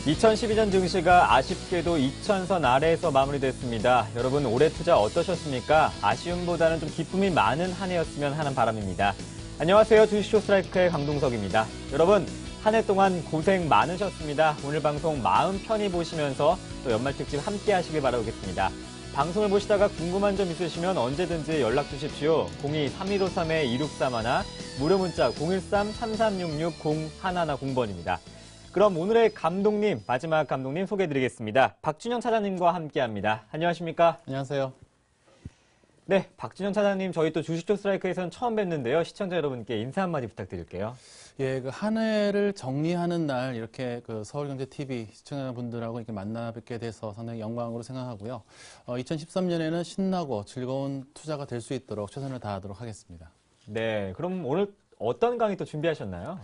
(2012년) 증시가 아쉽게도 2,000선 아래에서 마무리됐습니다. 여러분 올해 투자 어떠셨습니까? 아쉬움보다는 좀 기쁨이 많은 한 해였으면 하는 바람입니다. 안녕하세요. 주식쇼 스트라이크의 강동석입니다. 여러분 한 해 동안 고생 많으셨습니다. 오늘 방송 마음 편히 보시면서 또 연말특집 함께 하시길 바라겠습니다. 방송을 보시다가 궁금한 점 있으시면 언제든지 연락 주십시오. 02-3153-2631, 무료 문자 013-3366-0110번입니다. 그럼 오늘의 감독님, 마지막 감독님 소개해드리겠습니다. 박준영 차장님과 함께합니다. 안녕하십니까? 안녕하세요. 네, 박준영 차장님, 저희 또 주식쇼 스트라이크에서는 처음 뵀는데요. 시청자 여러분께 인사 한마디 부탁드릴게요. 예, 그 한 해를 정리하는 날 이렇게 그 서울경제TV 시청자분들하고 이렇게 만나 뵙게 돼서 상당히 영광으로 생각하고요. 2013년에는 신나고 즐거운 투자가 될 수 있도록 최선을 다하도록 하겠습니다. 네, 그럼 오늘 어떤 강의 또 준비하셨나요?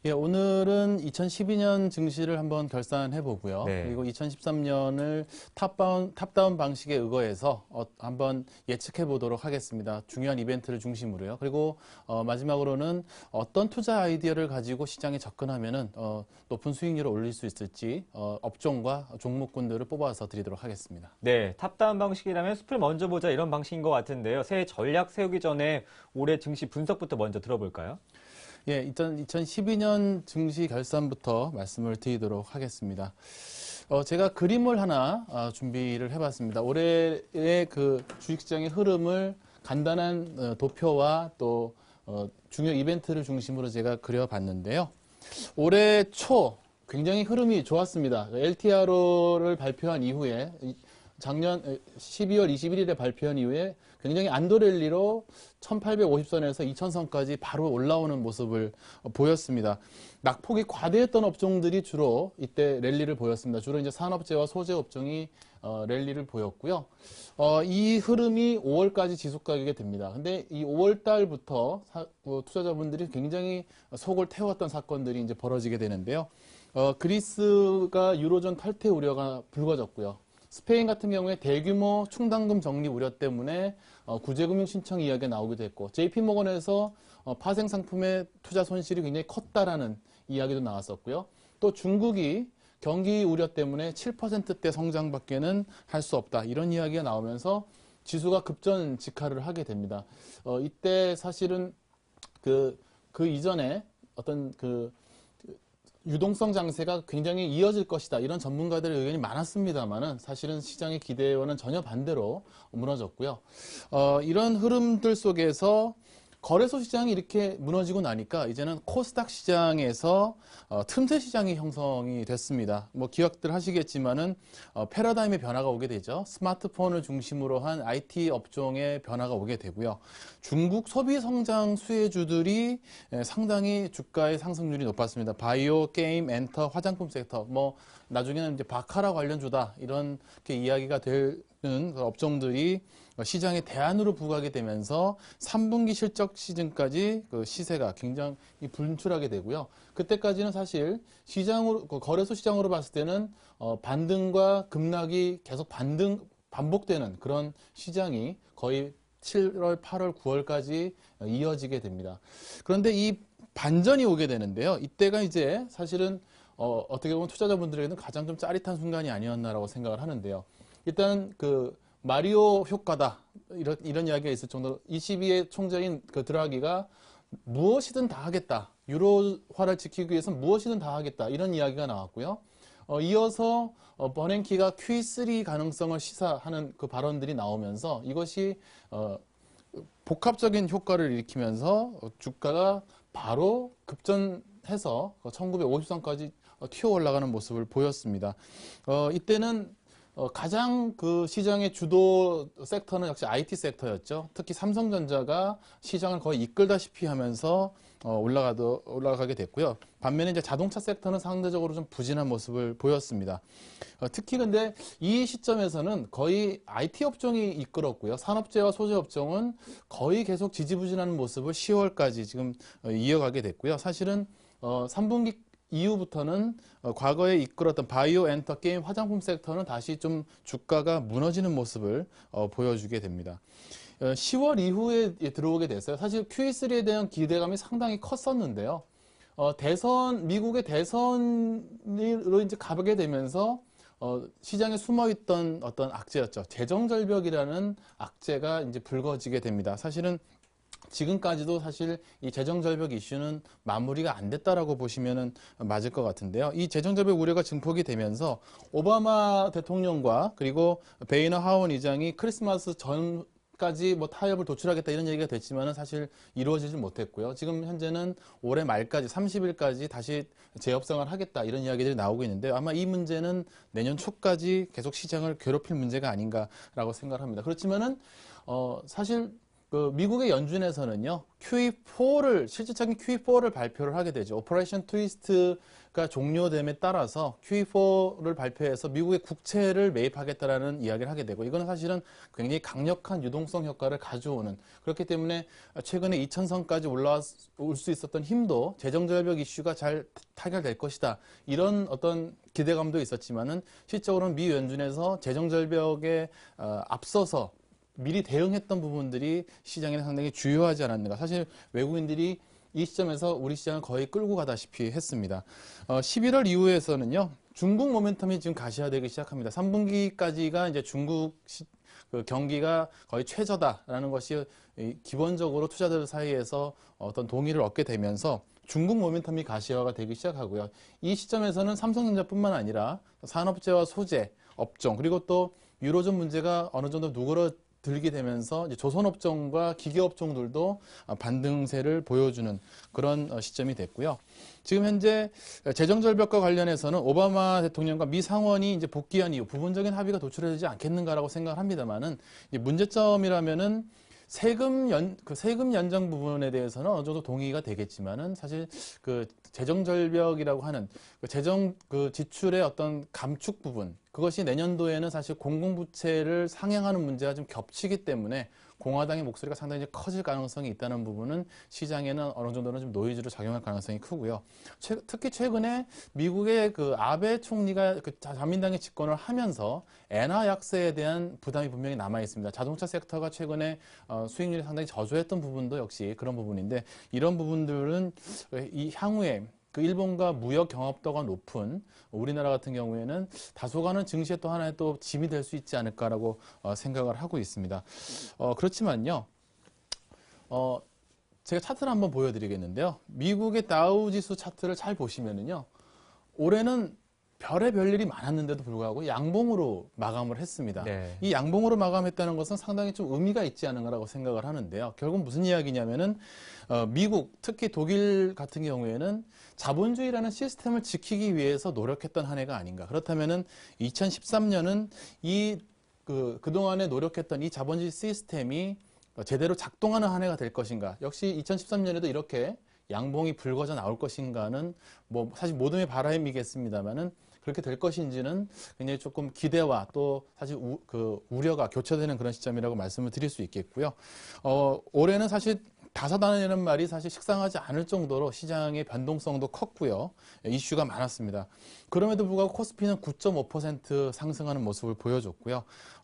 예, 오늘은 2012년 증시를 한번 결산해 보고요. 네. 그리고 2013년을 탑다운 방식에 의거해서 한번 예측해 보도록 하겠습니다. 중요한 이벤트를 중심으로요. 그리고 마지막으로는 어떤 투자 아이디어를 가지고 시장에 접근하면은 높은 수익률을 올릴 수 있을지 업종과 종목군들을 뽑아서 드리도록 하겠습니다. 네, 탑다운 방식이라면 숲을 먼저 보자 이런 방식인 것 같은데요. 새해 전략 세우기 전에 올해 증시 분석부터 먼저 들어볼까요? 예, 2012년 증시 결산부터 말씀을 드리도록 하겠습니다. 제가 그림을 하나 준비를 해봤습니다. 올해의 그 주식시장의 흐름을 간단한 도표와 또 중요 이벤트를 중심으로 제가 그려봤는데요. 올해 초 굉장히 흐름이 좋았습니다. LTRO를 발표한 이후에 작년 12월 21일에 발표한 이후에 굉장히 안도랠리로 1850선에서 2000선까지 바로 올라오는 모습을 보였습니다. 낙폭이 과대했던 업종들이 주로 이때 랠리를 보였습니다. 주로 이제 산업재와 소재 업종이 랠리를 보였고요. 이 흐름이 5월까지 지속하게 됩니다. 근데 이 5월 달부터 투자자분들이 굉장히 속을 태웠던 사건들이 이제 벌어지게 되는데요. 그리스가 유로존 탈퇴 우려가 불거졌고요. 스페인 같은 경우에 대규모 충당금 적립 우려 때문에 구제금융 신청 이야기가 나오기도 했고, JP모건에서 파생 상품의 투자 손실이 굉장히 컸다라는 이야기도 나왔었고요. 또 중국이 경기 우려 때문에 7%대 성장밖에는 할 수 없다, 이런 이야기가 나오면서 지수가 급전 직하를 하게 됩니다. 이때 사실은 그 이전에 어떤 유동성 장세가 굉장히 이어질 것이다, 이런 전문가들의 의견이 많았습니다만은 사실은 시장의 기대와는 전혀 반대로 무너졌고요. 이런 흐름들 속에서 거래소 시장이 이렇게 무너지고 나니까 이제는 코스닥 시장에서 틈새 시장이 형성이 됐습니다. 뭐 기억들 하시겠지만은 패러다임의 변화가 오게 되죠. 스마트폰을 중심으로 한 IT 업종의 변화가 오게 되고요. 중국 소비 성장 수혜주들이 상당히 주가의 상승률이 높았습니다. 바이오, 게임, 엔터, 화장품 섹터, 뭐 나중에는 이제 바카라 관련주다, 이렇게 이야기가 되는 업종들이 시장의 대안으로 부각하게 되면서 3분기 실적 시즌까지 그 시세가 굉장히 분출하게 되고요. 그때까지는 사실 시장으로, 거래소 시장으로 봤을 때는 반등과 급락이 계속 반복되는 그런 시장이 거의 7월, 8월, 9월까지 이어지게 됩니다. 그런데 이 반전이 오게 되는데요. 이때가 이제 사실은 어떻게 보면 투자자분들에게는 가장 좀 짜릿한 순간이 아니었나라고 생각을 하는데요. 일단 마리오 효과다, 이런 이야기가 있을 정도로 22의 총재인 드라기가 무엇이든 다 하겠다, 유로화를 지키기 위해서 무엇이든 다 하겠다, 이런 이야기가 나왔고요. 이어서 버냉키가 Q3 가능성을 시사하는 그 발언들이 나오면서 이것이 복합적인 효과를 일으키면서 주가가 바로 급전해서 1950선까지 튀어 올라가는 모습을 보였습니다. 이때는 가장 그 시장의 주도 섹터는 역시 IT 섹터였죠. 특히 삼성전자가 시장을 거의 이끌다시피 하면서 올라가게 됐고요. 반면에 이제 자동차 섹터는 상대적으로 좀 부진한 모습을 보였습니다. 특히 근데 이 시점에서는 거의 IT 업종이 이끌었고요. 산업재와 소재 업종은 거의 계속 지지부진하는 모습을 10월까지 지금 이어가게 됐고요. 사실은 3분기 이후부터는 과거에 이끌었던 바이오, 엔터, 게임, 화장품 섹터는 다시 좀 주가가 무너지는 모습을 보여주게 됩니다. 10월 이후에 들어오게 됐어요. 사실 QE3에 대한 기대감이 상당히 컸었는데요. 미국의 대선으로 이제 가게 되면서 시장에 숨어있던 어떤 악재였죠. 재정절벽이라는 악재가 이제 불거지게 됩니다. 사실은 지금까지도 사실 이 재정절벽 이슈는 마무리가 안 됐다라고 보시면 맞을 것 같은데요. 이 재정절벽 우려가 증폭이 되면서 오바마 대통령과 그리고 베이너 하원 의장이 크리스마스 전까지 뭐 타협을 도출하겠다 이런 얘기가 됐지만은 사실 이루어지지 못했고요. 지금 현재는 올해 말까지 30일까지 다시 재협상을 하겠다 이런 이야기들이 나오고 있는데 아마 이 문제는 내년 초까지 계속 시장을 괴롭힐 문제가 아닌가라고 생각을 합니다. 그렇지만은 사실 미국의 연준에서는요, 실질적인 QE4를 발표를 하게 되죠. 오퍼레이션 트위스트가 종료됨에 따라서 QE4를 발표해서 미국의 국채를 매입하겠다라는 이야기를 하게 되고, 이거는 사실은 굉장히 강력한 유동성 효과를 가져오는, 그렇기 때문에 최근에 2000선까지 올라올 수 있었던 힘도 재정절벽 이슈가 잘 타결될 것이다. 이런 어떤 기대감도 있었지만은, 실적으로는 미 연준에서 재정절벽에 앞서서 미리 대응했던 부분들이 시장에는 상당히 주요하지 않았는가. 사실 외국인들이 이 시점에서 우리 시장을 거의 끌고 가다시피 했습니다. 11월 이후에서는요, 중국 모멘텀이 지금 가시화되기 시작합니다. 3분기까지가 이제 중국 경기가 거의 최저다라는 것이 기본적으로 투자들 사이에서 어떤 동의를 얻게 되면서 중국 모멘텀이 가시화가 되기 시작하고요. 이 시점에서는 삼성전자뿐만 아니라 산업재와 소재, 업종, 그리고 또 유로존 문제가 어느 정도 누그러들게 되면서 이제 조선업종과 기계업종들도 반등세를 보여주는 그런 시점이 됐고요. 지금 현재 재정절벽과 관련해서는 오바마 대통령과 미 상원이 이제 복귀한 이후 부분적인 합의가 도출되지 않겠는가라고 생각을 합니다만은 문제점이라면은 세금 연장 부분에 대해서는 어느 정도 동의가 되겠지만은 사실 재정절벽이라고 하는 재정 지출의 어떤 감축 부분, 그것이 내년도에는 사실 공공부채를 상향하는 문제가 좀 겹치기 때문에 공화당의 목소리가 상당히 커질 가능성이 있다는 부분은 시장에는 어느 정도는 좀 노이즈로 작용할 가능성이 크고요. 특히 최근에 미국의 아베 총리가 자민당의 집권을 하면서 엔화 약세에 대한 부담이 분명히 남아 있습니다. 자동차 섹터가 최근에 수익률이 상당히 저조했던 부분도 역시 그런 부분인데, 이런 부분들은 이 향후에 일본과 무역 경합도가 높은 우리나라 같은 경우에는 다소간은 증시의 또 하나의 또 짐이 될 수 있지 않을까라고 생각을 하고 있습니다. 그렇지만요, 제가 차트를 한번 보여드리겠는데요. 미국의 다우지수 차트를 잘 보시면은요, 올해는 별의 일이 많았는데도 불구하고 양봉으로 마감을 했습니다. 네. 이 양봉으로 마감했다는 것은 상당히 좀 의미가 있지 않은가라고 생각을 하는데요. 결국 무슨 이야기냐면은 미국, 특히 독일 같은 경우에는 자본주의라는 시스템을 지키기 위해서 노력했던 한 해가 아닌가. 그렇다면은 2013년은 그동안에 노력했던 이 자본주의 시스템이 제대로 작동하는 한 해가 될 것인가. 역시 2013년에도 이렇게 양봉이 불거져 나올 것인가는 뭐 사실 모둠의 바람이겠습니다만은 그렇게 될 것인지는 굉장히 조금 기대와 또 사실 우려가 교차되는 그런 시점이라고 말씀을 드릴 수 있겠고요. 올해는 사실 다사다난이라는 말이 사실 식상하지 않을 정도로 시장의 변동성도 컸고요. 이슈가 많았습니다. 그럼에도 불구하고 코스피는 9.5% 상승하는 모습을 보여줬고요.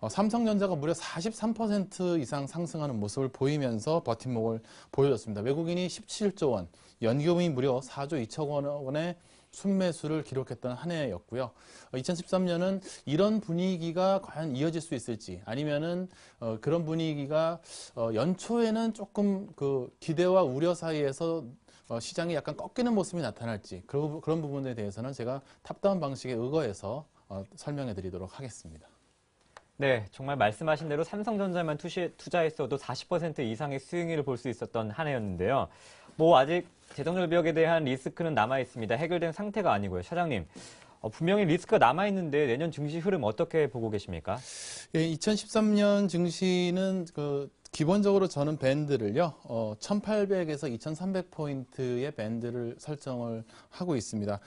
삼성전자가 무려 43% 이상 상승하는 모습을 보이면서 버팀목을 보여줬습니다. 외국인이 17조 원, 연기금이 무려 4조 2천 원의 순매수를 기록했던 한 해였고요. 2013년은 이런 분위기가 과연 이어질 수 있을지, 아니면은 그런 분위기가 연초에는 조금 기대와 우려 사이에서 시장이 약간 꺾이는 모습이 나타날지, 그런 부분에 대해서는 제가 탑다운 방식에 의거해서 설명해 드리도록 하겠습니다. 네, 정말 말씀하신 대로 삼성전자만 투자했어도 40% 이상의 수익률을 볼 수 있었던 한 해였는데요. 아직 재정절벽에 대한 리스크는 남아 있습니다. 해결된 상태가 아니고요. 차장님, 분명히 리스크가 남아 있는데 내년 증시 흐름 어떻게 보고 계십니까? 예, 2013년 증시는 기본적으로 저는 밴드를요, 1800에서 2300포인트의 밴드를 설정을 하고 있습니다.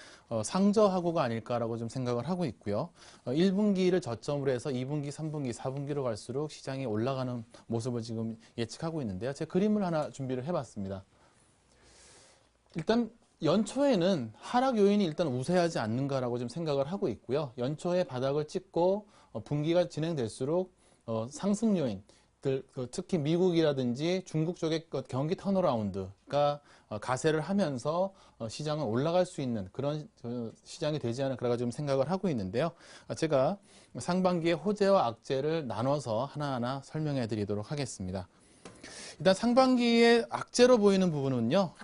상저하고가 아닐까라고 좀 생각을 하고 있고요. 1분기를 저점으로 해서 2분기, 3분기, 4분기로 갈수록 시장이 올라가는 모습을 지금 예측하고 있는데요. 제가 그림을 하나 준비를 해봤습니다. 일단 연초에는 하락 요인이 일단 우세하지 않는가라고 좀 생각을 하고 있고요. 연초에 바닥을 찍고 분기가 진행될수록 상승 요인, 특히 미국이라든지 중국 쪽의 경기 턴어라운드가 가세를 하면서 시장은 올라갈 수 있는 그런 시장이 되지 않을까 좀 생각을 하고 있는데요. 제가 상반기의 호재와 악재를 나눠서 하나하나 설명해 드리도록 하겠습니다. 일단 상반기에 악재로 보이는 부분은요,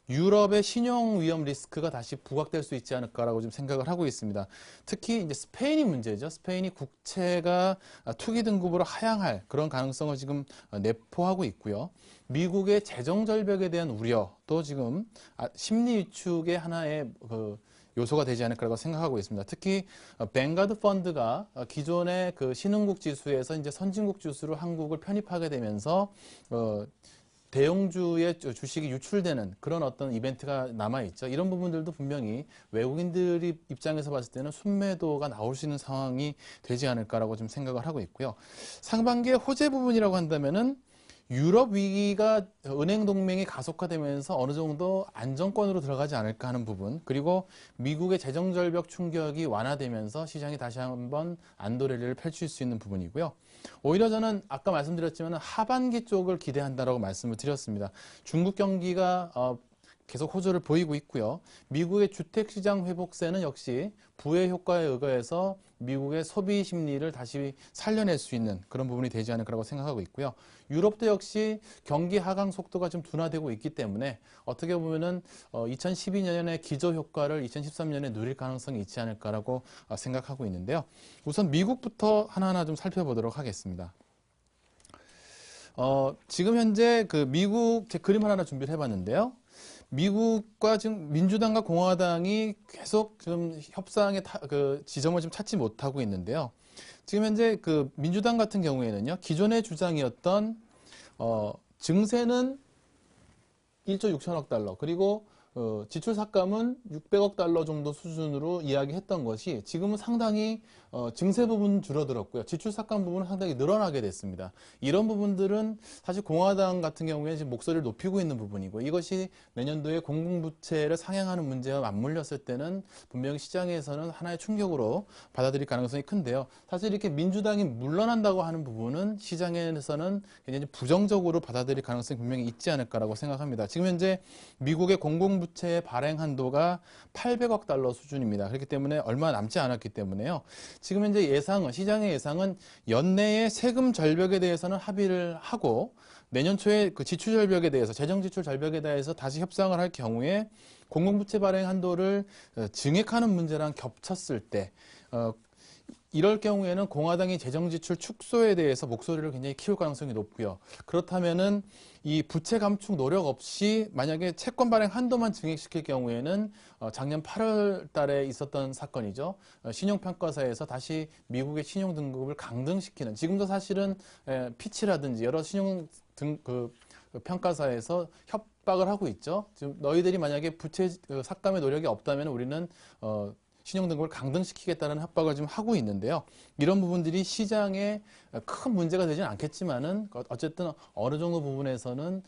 유럽의 신용 위험 리스크가 다시 부각될 수 있지 않을까라고 좀 생각을 하고 있습니다. 특히 이제 스페인이 문제죠. 스페인이 국채가 투기 등급으로 하향할 그런 가능성을 지금 내포하고 있고요. 미국의 재정 절벽에 대한 우려도 지금 심리 위축의 하나의 요소가 되지 않을까라고 생각하고 있습니다. 특히 뱅가드 펀드가 기존의 그 신흥국 지수에서 이제 선진국 지수로 한국을 편입하게 되면서 대형주의 주식이 유출되는 그런 어떤 이벤트가 남아있죠. 이런 부분들도 분명히 외국인들이 입장에서 봤을 때는 순매도가 나올 수 있는 상황이 되지 않을까라고 좀 생각을 하고 있고요. 상반기의 호재 부분이라고 한다면은 유럽 위기가 은행 동맹이 가속화되면서 어느 정도 안정권으로 들어가지 않을까 하는 부분, 그리고 미국의 재정 절벽 충격이 완화되면서 시장이 다시 한번 안도 랠리를 펼칠 수 있는 부분이고요. 오히려 저는 아까 말씀드렸지만 하반기 쪽을 기대한다라고 말씀을 드렸습니다. 중국 경기가 계속 호조를 보이고 있고요. 미국의 주택시장 회복세는 역시 부의 효과에 의거해서 미국의 소비 심리를 다시 살려낼 수 있는 그런 부분이 되지 않을까라고 생각하고 있고요. 유럽도 역시 경기 하강 속도가 좀 둔화되고 있기 때문에 어떻게 보면은 2012년의 기저 효과를 2013년에 누릴 가능성이 있지 않을까라고 생각하고 있는데요. 우선 미국부터 하나하나 좀 살펴보도록 하겠습니다. 지금 현재 그 미국 제 그림 하나 준비를 해봤는데요. 미국과 지금 민주당과 공화당이 계속 지금 협상의 그 지점을 좀 찾지 못하고 있는데요. 지금 현재 그 민주당 같은 경우에는요, 기존의 주장이었던 증세는 1조 6천억 달러, 그리고 지출 삭감은 600억 달러 정도 수준으로 이야기했던 것이 지금은 상당히 증세 부분은 줄어들었고요. 지출 삭감 부분은 상당히 늘어나게 됐습니다. 이런 부분들은 사실 공화당 같은 경우에 지금 목소리를 높이고 있는 부분이고, 이것이 내년도에 공공부채를 상향하는 문제와 맞물렸을 때는 분명히 시장에서는 하나의 충격으로 받아들일 가능성이 큰데요. 사실 이렇게 민주당이 물러난다고 하는 부분은 시장에서는 굉장히 부정적으로 받아들일 가능성이 분명히 있지 않을까라고 생각합니다. 지금 현재 미국의 공공부채의 발행 한도가 800억 달러 수준입니다. 그렇기 때문에 얼마 남지 않았기 때문에요. 지금 현재 시장의 예상은 연내에 세금 절벽에 대해서는 합의를 하고, 내년 초에 그 지출 절벽에 대해서, 재정 지출 절벽에 대해서 다시 협상을 할 경우에 공공부채 발행 한도를 증액하는 문제랑 겹쳤을 때, 이럴 경우에는 공화당이 재정지출 축소에 대해서 목소리를 굉장히 키울 가능성이 높고요. 그렇다면은 이 부채 감축 노력 없이 만약에 채권 발행 한도만 증액시킬 경우에는 작년 8월 달에 있었던 사건이죠. 신용평가사에서 다시 미국의 신용 등급을 강등시키는, 지금도 사실은 피치라든지 여러 신용 평가사에서 협박을 하고 있죠. 지금 너희들이 만약에 부채 삭감의 노력이 없다면 우리는 신용등급을 강등시키겠다는 협박을 지금 하고 있는데요. 이런 부분들이 시장에 큰 문제가 되지는 않겠지만은 어쨌든 어느 정도 부분에서는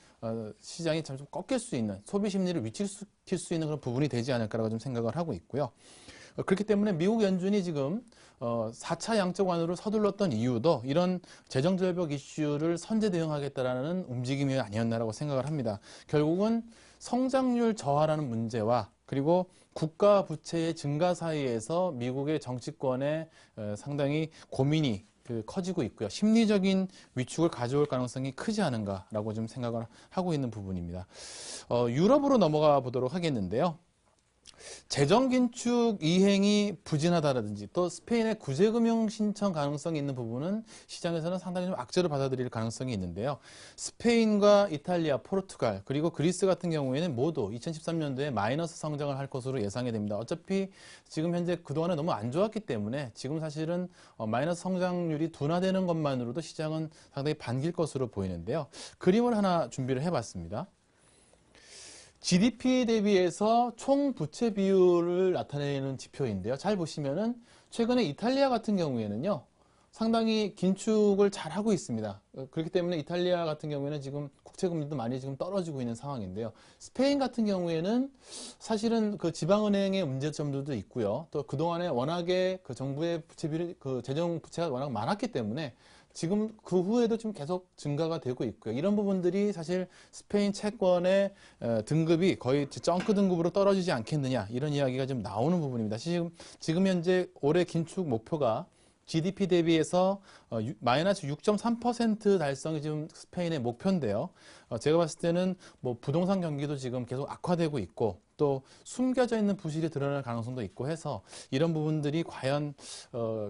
시장이 좀 꺾일 수 있는, 소비 심리를 위축시킬 수 있는 그런 부분이 되지 않을까라고 좀 생각을 하고 있고요. 그렇기 때문에 미국 연준이 지금 4차 양적 완화로 서둘렀던 이유도 이런 재정 절벽 이슈를 선제 대응하겠다라는 움직임이 아니었나라고 생각을 합니다. 결국은 성장률 저하라는 문제와 그리고 국가 부채의 증가 사이에서 미국의 정치권의 상당히 고민이 커지고 있고요. 심리적인 위축을 가져올 가능성이 크지 않은가라고 좀 생각을 하고 있는 부분입니다. 유럽으로 넘어가 보도록 하겠는데요. 재정 긴축 이행이 부진하다라든지 또 스페인의 구제금융 신청 가능성이 있는 부분은 시장에서는 상당히 좀 악재로 받아들일 가능성이 있는데요. 스페인과 이탈리아, 포르투갈 그리고 그리스 같은 경우에는 모두 2013년도에 마이너스 성장을 할 것으로 예상이 됩니다. 어차피 지금 현재 그동안에 너무 안 좋았기 때문에 지금 사실은 마이너스 성장률이 둔화되는 것만으로도 시장은 상당히 반길 것으로 보이는데요. 그림을 하나 준비를 해봤습니다. GDP 대비해서 총 부채 비율을 나타내는 지표인데요. 잘 보시면은 최근에 이탈리아 같은 경우에는요, 상당히 긴축을 잘 하고 있습니다. 그렇기 때문에 이탈리아 같은 경우에는 지금 국채금리도 많이 지금 떨어지고 있는 상황인데요. 스페인 같은 경우에는 사실은 그 지방은행의 문제점들도 있고요. 또 그동안에 워낙에 그 정부의 부채 비율, 그 재정 부채가 워낙 많았기 때문에 지금 그 후에도 지금 계속 증가가 되고 있고요. 이런 부분들이 사실 스페인 채권의 등급이 거의 정크 등급으로 떨어지지 않겠느냐 이런 이야기가 좀 나오는 부분입니다. 지금 현재 올해 긴축 목표가 GDP 대비해서 마이너스 6.3% 달성이 지금 스페인의 목표인데요. 제가 봤을 때는 뭐 부동산 경기도 지금 계속 악화되고 있고 또 숨겨져 있는 부실이 드러날 가능성도 있고 해서 이런 부분들이 과연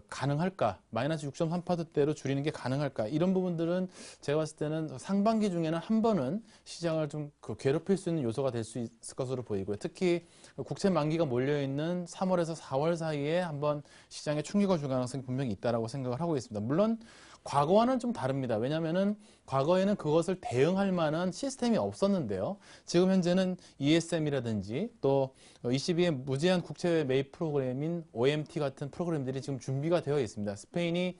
가능할까? 마이너스 6.3%대로 줄이는 게 가능할까? 이런 부분들은 제가 봤을 때는 상반기 중에는 한 번은 시장을 좀 괴롭힐 수 있는 요소가 될 수 있을 것으로 보이고요. 특히 국채 만기가 몰려있는 3월에서 4월 사이에 한번 시장에 충격을 줄 가능성이 분명히 있다고 생각을 하고 있습니다. 물론 과거와는 좀 다릅니다. 왜냐하면은 과거에는 그것을 대응할 만한 시스템이 없었는데요. 지금 현재는 ESM이라든지 또 ECB의 무제한 국채 매입 프로그램인 OMT 같은 프로그램들이 지금 준비가 되어 있습니다. 스페인이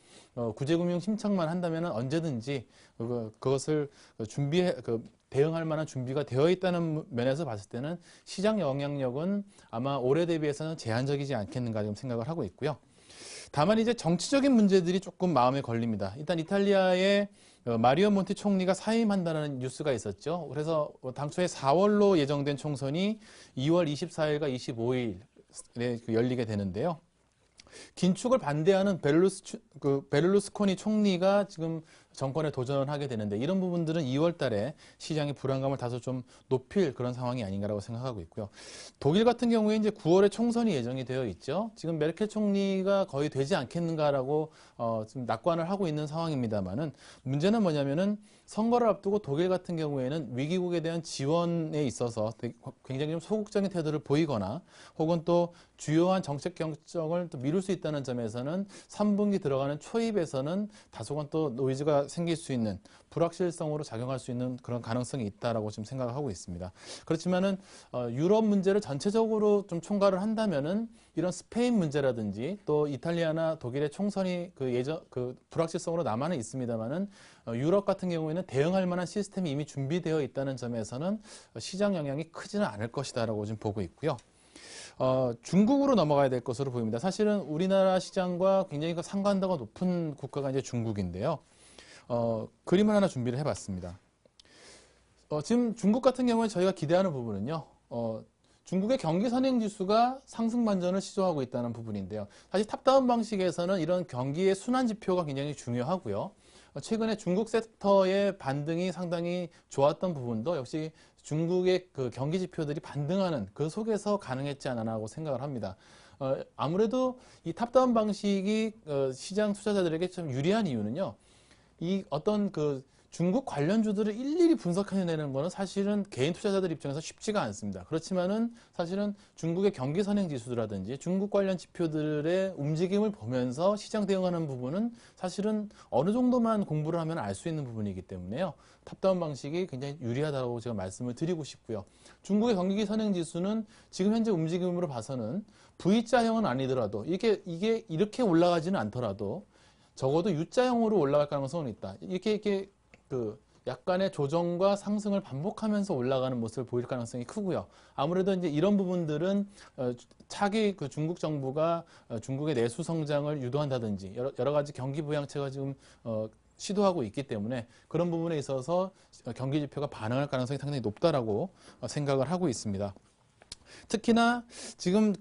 구제금융 신청만 한다면 언제든지 그것을 대응할 만한 준비가 되어 있다는 면에서 봤을 때는 시장 영향력은 아마 올해 대비해서는 제한적이지 않겠는가 좀 생각을 하고 있고요. 다만 이제 정치적인 문제들이 조금 마음에 걸립니다. 일단 이탈리아의 마리오 몬티 총리가 사임한다는 뉴스가 있었죠. 그래서 당초에 4월로 예정된 총선이 2월 24일과 25일에 열리게 되는데요. 긴축을 반대하는 베를루스코니 총리가 지금 정권에 도전하게 되는데 이런 부분들은 2월 달에 시장의 불안감을 다소 좀 높일 그런 상황이 아닌가라고 생각하고 있고요. 독일 같은 경우에 이제 9월에 총선이 예정이 되어 있죠. 지금 메르켈 총리가 거의 되지 않겠는가라고 지금 낙관을 하고 있는 상황입니다만은 문제는 뭐냐면은 선거를 앞두고 독일 같은 경우에는 위기국에 대한 지원에 있어서 굉장히 좀 소극적인 태도를 보이거나 혹은 또 주요한 정책 결정을 또 미룰 수 있다는 점에서는 3분기 들어가는 초입에서는 다소간 또 노이즈가 생길 수 있는 불확실성으로 작용할 수 있는 그런 가능성이 있다라고 지금 생각을 하고 있습니다. 그렇지만은 유럽 문제를 전체적으로 좀 총괄을 한다면은 이런 스페인 문제라든지 또 이탈리아나 독일의 총선이 불확실성으로 남아는 있습니다만은 유럽 같은 경우에는 대응할 만한 시스템이 이미 준비되어 있다는 점에서는 시장 영향이 크지는 않을 것이다라고 지금 보고 있고요. 중국으로 넘어가야 될 것으로 보입니다. 사실은 우리나라 시장과 굉장히 상관도가 높은 국가가 이제 중국인데요. 그림을 하나 준비를 해봤습니다. 지금 중국 같은 경우에 저희가 기대하는 부분은요. 중국의 경기 선행 지수가 상승 반전을 시도하고 있다는 부분인데요. 사실 탑다운 방식에서는 이런 경기의 순환 지표가 굉장히 중요하고요. 최근에 중국 섹터의 반등이 상당히 좋았던 부분도 역시 중국의 그 경기 지표들이 반등하는 그 속에서 가능했지 않았나라고 생각을 합니다. 아무래도 이 탑다운 방식이 시장 투자자들에게 좀 유리한 이유는요. 이 어떤 중국 관련주들을 일일이 분석해내는 것은 사실은 개인 투자자들 입장에서 쉽지가 않습니다. 그렇지만은 사실은 중국의 경기 선행 지수라든지 중국 관련 지표들의 움직임을 보면서 시장 대응하는 부분은 사실은 어느 정도만 공부를 하면 알 수 있는 부분이기 때문에요. 탑다운 방식이 굉장히 유리하다고 제가 말씀을 드리고 싶고요. 중국의 경기 선행 지수는 지금 현재 움직임으로 봐서는 V자형은 아니더라도 이게 이렇게 올라가지는 않더라도 적어도 U자형으로 올라갈 가능성은 있다. 이렇게 약간의 조정과 상승을 반복하면서 올라가는 모습을 보일 가능성이 크고요. 아무래도 이제 이런 부분들은 차기 중국 정부가 중국의 내수 성장을 유도한다든지 여러 가지 경기 부양책을 지금 시도하고 있기 때문에 그런 부분에 있어서 경기 지표가 반응할 가능성이 상당히 높다라고 생각을 하고 있습니다. 특히나 지금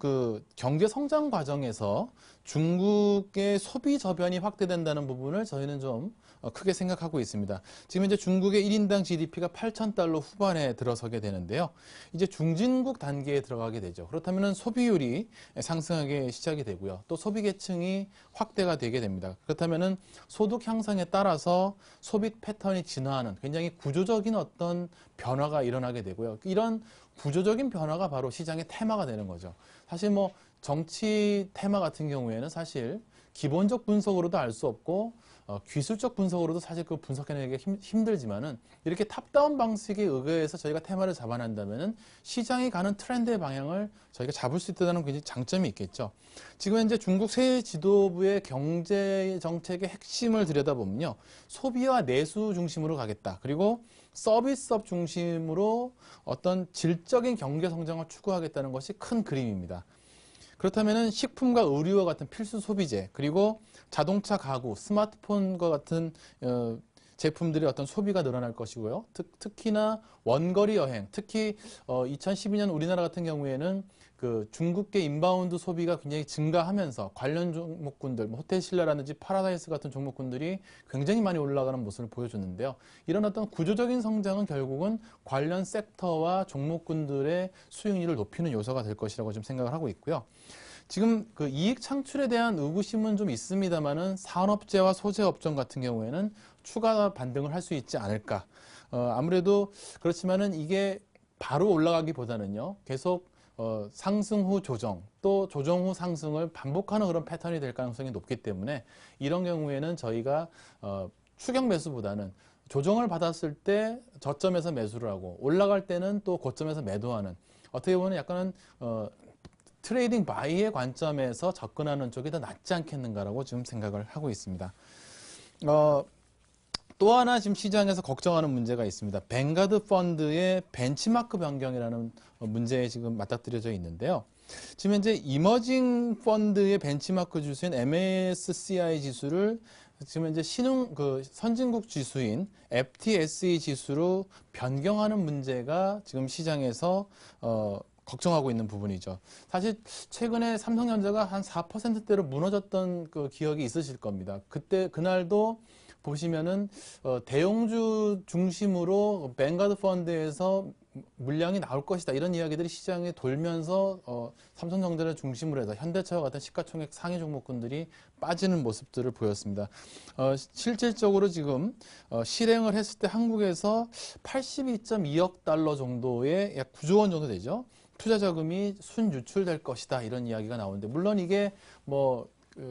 경제 성장 과정에서 중국의 소비 저변이 확대된다는 부분을 저희는 좀 크게 생각하고 있습니다. 지금 이제 중국의 1인당 GDP가 8,000달러 후반에 들어서게 되는데요. 이제 중진국 단계에 들어가게 되죠. 그렇다면 소비율이 상승하기 시작이 되고요. 또 소비 계층이 확대가 되게 됩니다. 그렇다면 소득 향상에 따라서 소비 패턴이 진화하는 굉장히 구조적인 어떤 변화가 일어나게 되고요. 이런 구조적인 변화가 바로 시장의 테마가 되는 거죠. 사실 정치 테마 같은 경우에는 사실 기본적 분석으로도 알 수 없고 기술적 분석으로도 사실 분석해내기가 힘들지만은 이렇게 탑다운 방식에 의거해서 저희가 테마를 잡아낸다면은 시장이 가는 트렌드의 방향을 저희가 잡을 수 있다는 굉장히 장점이 있겠죠. 지금 현재 중국 새 지도부의 경제 정책의 핵심을 들여다보면요. 소비와 내수 중심으로 가겠다. 그리고 서비스업 중심으로 어떤 질적인 경제 성장을 추구하겠다는 것이 큰 그림입니다. 그렇다면은 식품과 의류와 같은 필수 소비재, 그리고 자동차, 가구, 스마트폰과 같은 제품들의 어떤 소비가 늘어날 것이고요. 특히나 원거리 여행, 특히 2012년 우리나라 같은 경우에는 그 중국계 인바운드 소비가 굉장히 증가하면서 관련 종목군들, 뭐 호텔신라라든지 파라다이스 같은 종목군들이 굉장히 많이 올라가는 모습을 보여줬는데요. 이런 어떤 구조적인 성장은 결국은 관련 섹터와 종목군들의 수익률을 높이는 요소가 될 것이라고 좀 생각을 하고 있고요. 지금 그 이익 창출에 대한 의구심은 좀 있습니다만은 산업재와 소재 업종 같은 경우에는 추가 반등을 할 수 있지 않을까. 아무래도 그렇지만은 이게 바로 올라가기보다는요. 계속 상승 후 조정, 또 조정 후 상승을 반복하는 그런 패턴이 될 가능성이 높기 때문에 이런 경우에는 저희가 추격 매수보다는 조정을 받았을 때 저점에서 매수를 하고 올라갈 때는 또 고점에서 매도하는, 어떻게 보면 약간은 트레이딩 바이의 관점에서 접근하는 쪽이 더 낫지 않겠는가라고 지금 생각을 하고 있습니다. 또 하나 지금 시장에서 걱정하는 문제가 있습니다. 뱅가드 펀드의 벤치마크 변경이라는 문제에 지금 맞닥뜨려져 있는데요. 지금 현재 이머징 펀드의 벤치마크 지수인 MSCI 지수를 지금 현재 선진국 지수인 FTSE 지수로 변경하는 문제가 지금 시장에서 걱정하고 있는 부분이죠. 사실 최근에 삼성전자가 한 4%대로 무너졌던 그 기억이 있으실 겁니다. 그날도 보시면은 대형주 중심으로 뱅가드 펀드에서 물량이 나올 것이다, 이런 이야기들이 시장에 돌면서 삼성전자를 중심으로 해서 현대차와 같은 시가총액 상위 종목군들이 빠지는 모습들을 보였습니다. 실질적으로 지금 실행을 했을 때 한국에서 82.2억 달러 정도의 약 9조 원 정도 되죠. 투자 자금이 순유출될 것이다, 이런 이야기가 나오는데, 물론 이게 뭐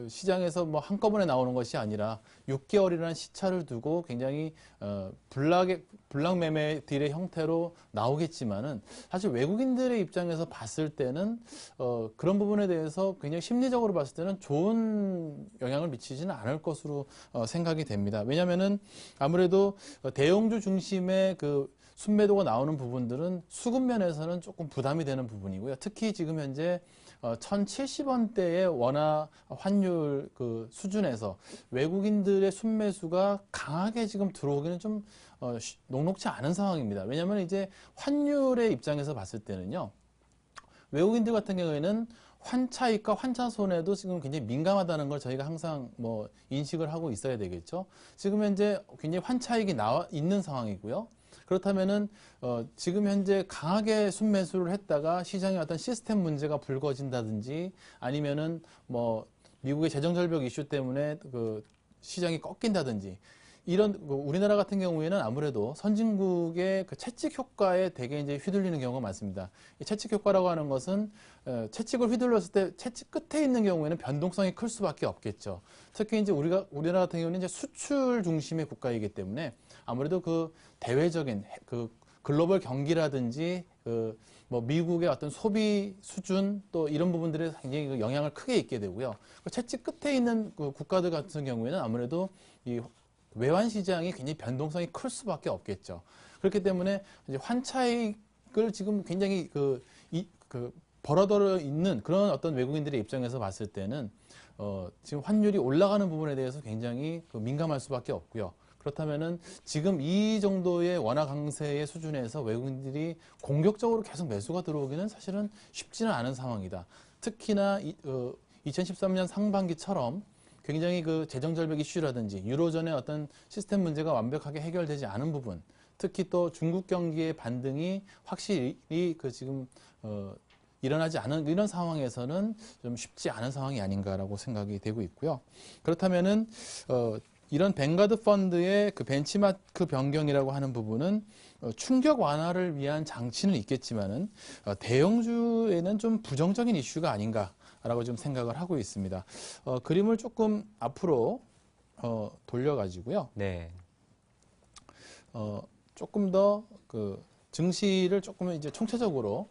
시장에서 뭐 한꺼번에 나오는 것이 아니라 6개월이라는 시차를 두고 굉장히 블락 매매 딜의 형태로 나오겠지만은, 사실 외국인들의 입장에서 봤을 때는 그런 부분에 대해서 굉장히 심리적으로 봤을 때는 좋은 영향을 미치지는 않을 것으로 생각이 됩니다. 왜냐하면은 아무래도 대형주 중심의 그 순매도가 나오는 부분들은 수급 면에서는 조금 부담이 되는 부분이고요. 특히 지금 현재 1,070원대의 원화 환율 그 수준에서 외국인들의 순매수가 강하게 지금 들어오기는 좀 녹록지 않은 상황입니다. 왜냐하면 이제 환율의 입장에서 봤을 때는요, 외국인들 같은 경우에는 환차익과 환차손해도 지금 굉장히 민감하다는 걸 저희가 항상 뭐 인식을 하고 있어야 되겠죠. 지금 현재 굉장히 환차익이 나와 있는 상황이고요. 그렇다면은 지금 현재 강하게 순매수를 했다가 시장에 어떤 시스템 문제가 불거진다든지, 아니면은 뭐 미국의 재정 절벽 이슈 때문에 그 시장이 꺾인다든지, 이런 우리나라 같은 경우에는 아무래도 선진국의 그 채찍 효과에 되게 이제 휘둘리는 경우가 많습니다. 이 채찍 효과라고 하는 것은 채찍을 휘둘렀을 때 채찍 끝에 있는 경우에는 변동성이 클 수밖에 없겠죠. 특히 이제 우리나라 같은 경우는 이제 수출 중심의 국가이기 때문에 아무래도 그 대외적인 그 글로벌 경기라든지 뭐 미국의 어떤 소비 수준, 또 이런 부분들에 굉장히 그 영향을 크게 있게 되고요. 그 채찍 끝에 있는 그 국가들 같은 경우에는 아무래도 이 외환 시장이 굉장히 변동성이 클 수밖에 없겠죠. 그렇기 때문에 이제 환차익을 지금 굉장히 벌어들어 있는 그런 어떤 외국인들의 입장에서 봤을 때는 지금 환율이 올라가는 부분에 대해서 굉장히 민감할 수밖에 없고요. 그렇다면은 지금 이 정도의 원화 강세의 수준에서 외국인들이 공격적으로 계속 매수가 들어오기는 사실은 쉽지는 않은 상황이다. 특히나 2013년 상반기처럼 굉장히 그 재정 절벽 이슈라든지 유로존의 어떤 시스템 문제가 완벽하게 해결되지 않은 부분, 특히 또 중국 경기의 반등이 확실히 지금 일어나지 않은 이런 상황에서는 좀 쉽지 않은 상황이 아닌가라고 생각이 되고 있고요. 그렇다면은 이런 뱅가드 펀드의 그 벤치마크 변경이라고 하는 부분은 충격 완화를 위한 장치는 있겠지만은 대형주에는 좀 부정적인 이슈가 아닌가라고 좀 생각을 하고 있습니다. 그림을 조금 앞으로 돌려가지고요. 네. 조금 더 그 증시를 조금 이제 총체적으로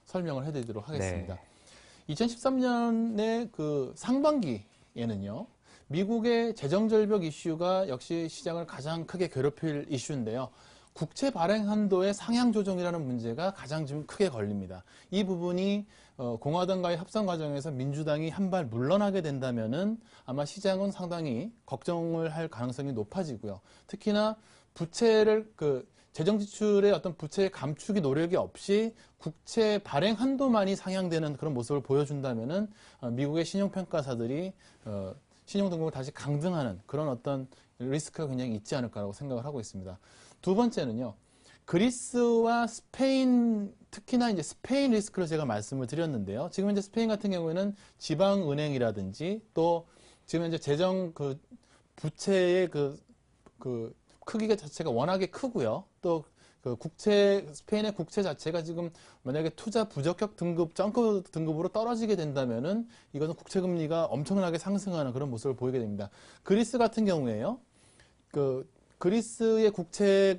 설명을 해드리도록 하겠습니다. 네. 2013년의 그 상반기에는요, 미국의 재정 절벽 이슈가 역시 시장을 가장 크게 괴롭힐 이슈인데요. 국채 발행 한도의 상향 조정이라는 문제가 가장 좀 크게 걸립니다. 이 부분이 공화당과의 협상 과정에서 민주당이 한 발 물러나게 된다면은 아마 시장은 상당히 걱정을 할 가능성이 높아지고요. 특히나 부채를 재정 지출의 어떤 부채 감축이 노력이 없이 국채 발행 한도만이 상향되는 그런 모습을 보여준다면은 미국의 신용평가사들이 신용 등급을 다시 강등하는 그런 어떤 리스크가 굉장히 있지 않을까라고 생각을 하고 있습니다. 두 번째는요. 그리스와 스페인, 특히나 이제 스페인 리스크를 제가 말씀을 드렸는데요. 지금 이제 스페인 같은 경우에는 지방은행이라든지 또 지금 현재 재정 부채의 크기가 자체가 워낙에 크고요. 또 스페인의 국채 자체가 지금 만약에 투자 부적격 등급, 정크 등급으로 떨어지게 된다면은 이것은 국채 금리가 엄청나게 상승하는 그런 모습을 보이게 됩니다. 그리스 같은 경우에요. 그리스의 국채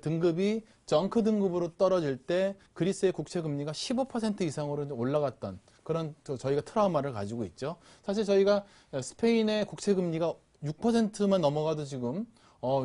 등급이 정크 등급으로 떨어질 때 그리스의 국채 금리가 15% 이상으로 올라갔던 그런 저희가 트라우마를 가지고 있죠. 사실 저희가 스페인의 국채 금리가 6%만 넘어가도 지금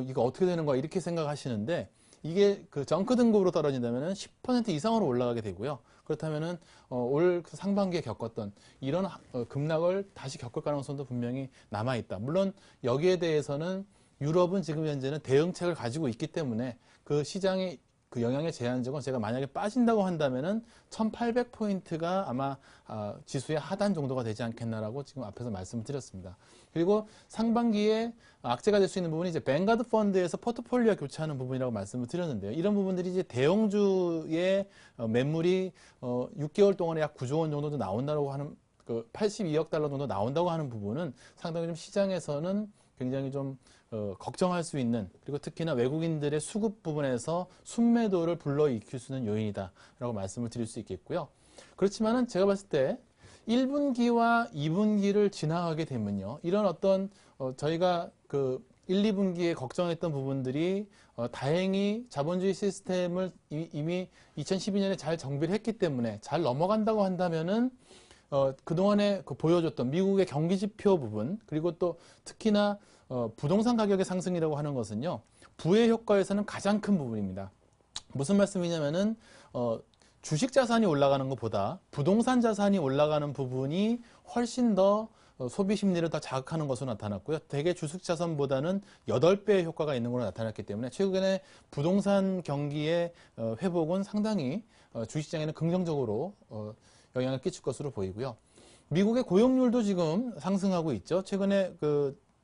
이거 어떻게 되는 거야 이렇게 생각하시는데 이게 정크 등급으로 떨어진다면 10% 이상으로 올라가게 되고요. 그렇다면은 올 상반기에 겪었던 이런 급락을 다시 겪을 가능성도 분명히 남아 있다. 물론 여기에 대해서는 유럽은 지금 현재는 대응책을 가지고 있기 때문에 그 시장의 그 영향의 제한적은 제가 만약에 빠진다고 한다면은 1800포인트가 아마 지수의 하단 정도가 되지 않겠나라고 지금 앞에서 말씀을 드렸습니다. 그리고 상반기에 악재가 될 수 있는 부분이 이제 뱅가드 펀드에서 포트폴리오 교체하는 부분이라고 말씀을 드렸는데요. 이런 부분들이 이제 대형주의 매물이 6개월 동안에 약 9조 원 정도 나온다고 하는 82억 달러 정도 나온다고 하는 부분은 상당히 좀 시장에서는 굉장히 좀 걱정할 수 있는 그리고 특히나 외국인들의 수급 부분에서 순매도를 불러일으킬 수 있는 요인이다라고 말씀을 드릴 수 있겠고요. 그렇지만은 제가 봤을 때 1분기와 2분기를 지나가게 되면요. 이런 어떤 저희가 1, 2분기에 걱정했던 부분들이 다행히 자본주의 시스템을 이미 2012년에 잘 정비를 했기 때문에 잘 넘어간다고 한다면은 그동안에 보여줬던 미국의 경기지표 부분 그리고 또 특히나 부동산 가격의 상승이라고 하는 것은요. 부의 효과에서는 가장 큰 부분입니다. 무슨 말씀이냐면은 주식 자산이 올라가는 것보다 부동산 자산이 올라가는 부분이 훨씬 더 소비 심리를 더 자극하는 것으로 나타났고요. 대개 주식 자산보다는 8배의 효과가 있는 걸로 나타났기 때문에 최근에 부동산 경기의 회복은 상당히 주식시장에는 긍정적으로 영향을 끼칠 것으로 보이고요. 미국의 고용률도 지금 상승하고 있죠. 최근에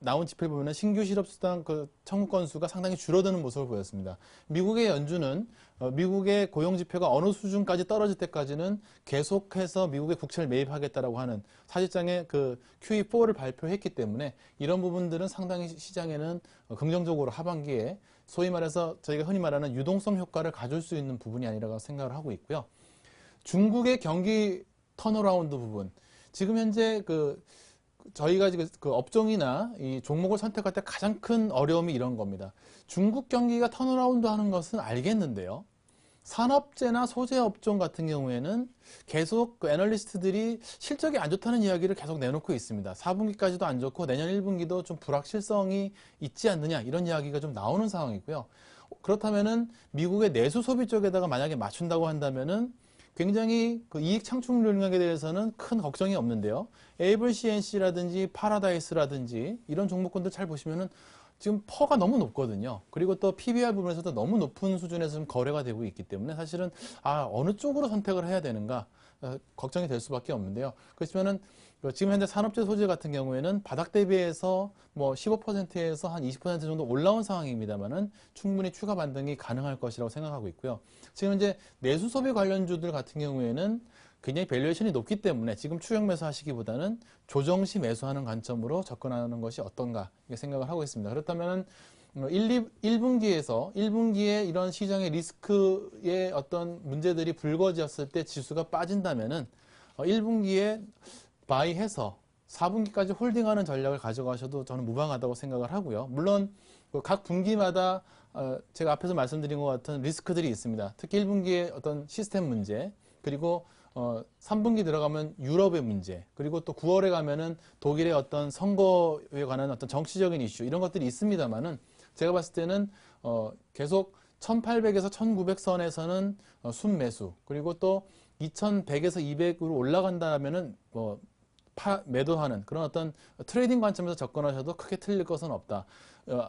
나온 지표를 보면 신규 실업수당 청구 건수가 상당히 줄어드는 모습을 보였습니다. 미국의 연준은 미국의 고용 지표가 어느 수준까지 떨어질 때까지는 계속해서 미국의 국채를 매입하겠다라고 하는 사실상의 QE4를 발표했기 때문에 이런 부분들은 상당히 시장에는 긍정적으로 하반기에 소위 말해서 저희가 흔히 말하는 유동성 효과를 가질 수 있는 부분이 아니라고 생각을 하고 있고요. 중국의 경기 턴어라운드 부분. 지금 현재 저희가 지금 업종이나 이 종목을 선택할 때 가장 큰 어려움이 이런 겁니다. 중국 경기가 턴어라운드 하는 것은 알겠는데요. 산업재나 소재 업종 같은 경우에는 계속 애널리스트들이 실적이 안 좋다는 이야기를 계속 내놓고 있습니다. 4분기까지도 안 좋고 내년 1분기도 좀 불확실성이 있지 않느냐 이런 이야기가 좀 나오는 상황이고요. 그렇다면은 미국의 내수 소비 쪽에다가 만약에 맞춘다고 한다면은 굉장히 이익 창출 능력에 대해서는 큰 걱정이 없는데요. 에이블 CNC라든지 파라다이스라든지 이런 종목군들 잘 보시면은 지금 퍼가 너무 높거든요. 그리고 또 PBR 부분에서도 너무 높은 수준에서 좀 거래가 되고 있기 때문에 사실은 어느 쪽으로 선택을 해야 되는가 걱정이 될 수밖에 없는데요. 그렇지만은 지금 현재 산업재 소재 같은 경우에는 바닥 대비해서 뭐 15%에서 한 20% 정도 올라온 상황입니다만은 충분히 추가 반등이 가능할 것이라고 생각하고 있고요. 지금 이제 내수 소비 관련주들 같은 경우에는 굉장히 밸류에이션이 높기 때문에 지금 추격 매수하시기보다는 조정시 매수하는 관점으로 접근하는 것이 어떤가 생각을 하고 있습니다. 그렇다면 1분기에 이런 시장의 리스크의 어떤 문제들이 불거졌을 때 지수가 빠진다면은 1분기에 바이해서 4분기까지 홀딩하는 전략을 가져가셔도 저는 무방하다고 생각을 하고요. 물론 각 분기마다 제가 앞에서 말씀드린 것 같은 리스크들이 있습니다. 특히 1분기에 어떤 시스템 문제, 그리고 3분기 들어가면 유럽의 문제, 그리고 또 9월에 가면은 독일의 어떤 선거에 관한 어떤 정치적인 이슈 이런 것들이 있습니다만은 제가 봤을 때는 계속 1800에서 1900선에서는 순매수, 그리고 또 2100에서 200으로 올라간다면은 매도하는 그런 어떤 트레이딩 관점에서 접근하셔도 크게 틀릴 것은 없다.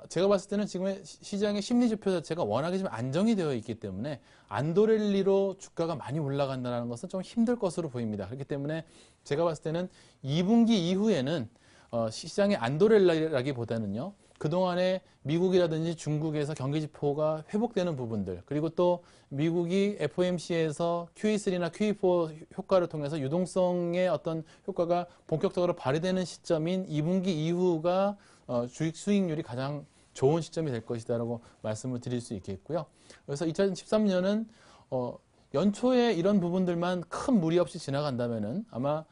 제가 봤을 때는 지금의 시장의 심리 지표 자체가 워낙에 좀 안정이 되어 있기 때문에 안도랠리로 주가가 많이 올라간다는 것은 좀 힘들 것으로 보입니다. 그렇기 때문에 제가 봤을 때는 2분기 이후에는 시장의 안도랠리라기보다는요, 그동안에 미국이라든지 중국에서 경기 지표가 회복되는 부분들, 그리고 또 미국이 FOMC에서 QE3나 QE4 효과를 통해서 유동성의 어떤 효과가 본격적으로 발휘되는 시점인 2분기 이후가 주식 수익률이 가장 좋은 시점이 될 것이다라고 말씀을 드릴 수 있겠고요. 그래서 2013년은 연초에 이런 부분들만 큰 무리 없이 지나간다면은 아마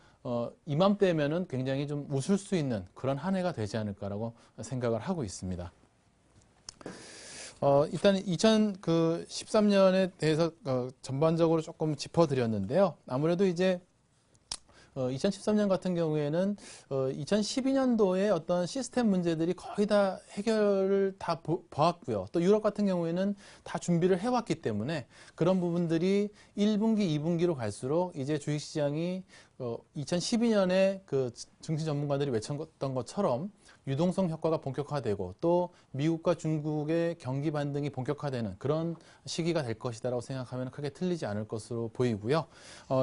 이맘때면은 굉장히 좀 웃을 수 있는 그런 한 해가 되지 않을까라고 생각을 하고 있습니다. 일단 2013년에 대해서 전반적으로 조금 짚어드렸는데요. 아무래도 이제 2013년 같은 경우에는 2012년도에 어떤 시스템 문제들이 거의 다 해결을 다 보았고요. 또 유럽 같은 경우에는 다 준비를 해왔기 때문에 그런 부분들이 1분기, 2분기로 갈수록 이제 주식시장이 2012년에 그 증시 전문가들이 외쳤던 것처럼 유동성 효과가 본격화되고 또 미국과 중국의 경기 반등이 본격화되는 그런 시기가 될 것이다라고 생각하면 크게 틀리지 않을 것으로 보이고요.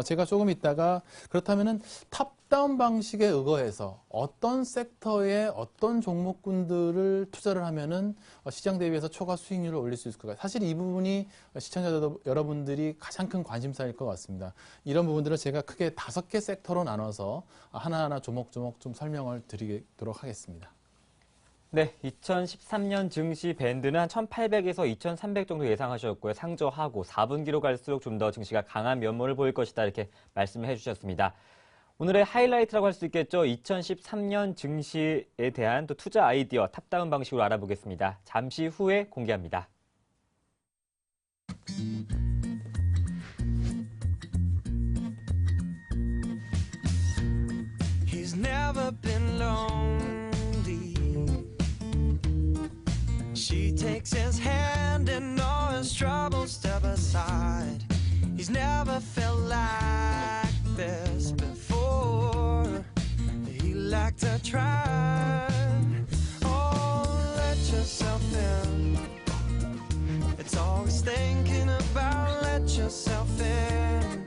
제가 조금 있다가 그렇다면은 탑다운 방식에 의거해서 어떤 섹터에 어떤 종목군들을 투자를 하면은 시장 대비해서 초과 수익률을 올릴 수 있을까요? 사실 이 부분이 시청자 여러분들이 가장 큰 관심사일 것 같습니다. 이런 부분들을 제가 크게 5개 섹터로 나눠서 하나하나 조목조목 좀 설명을 드리도록 하겠습니다. 네, 2013년 증시 밴드는 한 1800에서 2300 정도 예상하셨고요. 상저하고 4분기로 갈수록 좀 더 증시가 강한 면모를 보일 것이다 이렇게 말씀을 해주셨습니다. 오늘의 하이라이트라고 할 수 있겠죠. 2013년 증시에 대한 또 투자 아이디어 탑다운 방식으로 알아보겠습니다. 잠시 후에 공개합니다. He's never been lonely. She takes his hand and all his troubles step aside. He's never felt like this before. He liked to try. Oh, let yourself in. It's always thinking about let yourself in.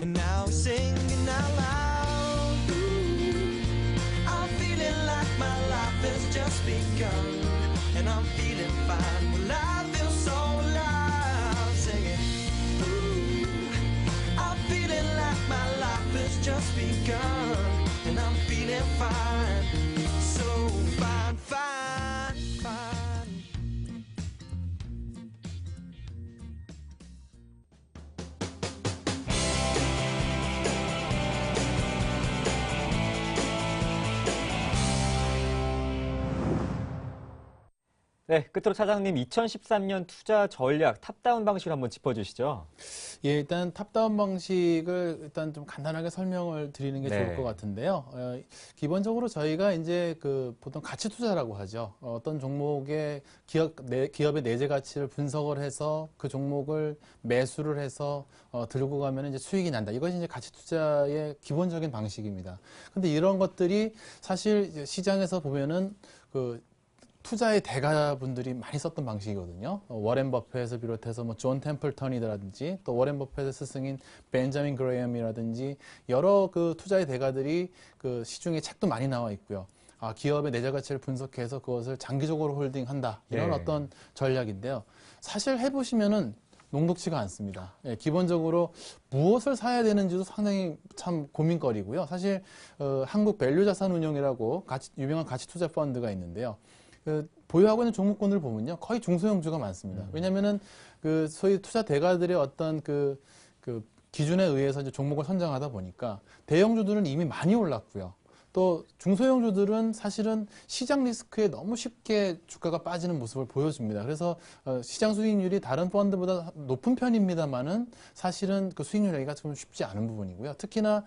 And now he's singing out loud. Ooh, I'm feeling like my life has just begun. And I'm feeling fine. Well, I feel so alive. Singing, ooh, I'm feeling like my life has just begun. And I'm feeling fine. So fine, fine, fine. 네, 끝으로 차장님 2013년 투자 전략 탑다운 방식을 한번 짚어주시죠. 예, 일단 탑다운 방식을 일단 좀 간단하게 설명을 드리는 게 네. 좋을 것 같은데요. 기본적으로 저희가 이제 그 보통 가치 투자라고 하죠. 어떤 종목의 기업의 내재 가치를 분석을 해서 그 종목을 매수를 해서 들고 가면 이제 수익이 난다. 이것이 이제 가치 투자의 기본적인 방식입니다. 근데 이런 것들이 사실 이제 시장에서 보면은 그 투자의 대가분들이 많이 썼던 방식이거든요. 워렌 버핏을 비롯해서 뭐 존 템플턴이라든지 또 워렌 버핏의 스승인 벤자민 그레이엄이라든지 여러 그 투자의 대가들이 그 시중에 책도 많이 나와 있고요. 기업의 내재 가치를 분석해서 그것을 장기적으로 홀딩한다. 이런 네. 어떤 전략인데요. 사실 해보시면은 녹록지가 않습니다. 예, 기본적으로 무엇을 사야 되는지도 상당히 참 고민거리고요. 사실 한국 밸류자산운용이라고 유명한 가치 투자 펀드가 있는데요. 보유하고 있는 종목군들을 보면요, 거의 중소형주가 많습니다. 왜냐면은 그 소위 투자 대가들의 어떤 그 기준에 의해서 이제 종목을 선정하다 보니까 대형주들은 이미 많이 올랐고요. 또 중소형주들은 사실은 시장 리스크에 너무 쉽게 주가가 빠지는 모습을 보여줍니다. 그래서 시장 수익률이 다른 펀드보다 높은 편입니다만은 사실은 그 수익률 내기가 좀 쉽지 않은 부분이고요. 특히나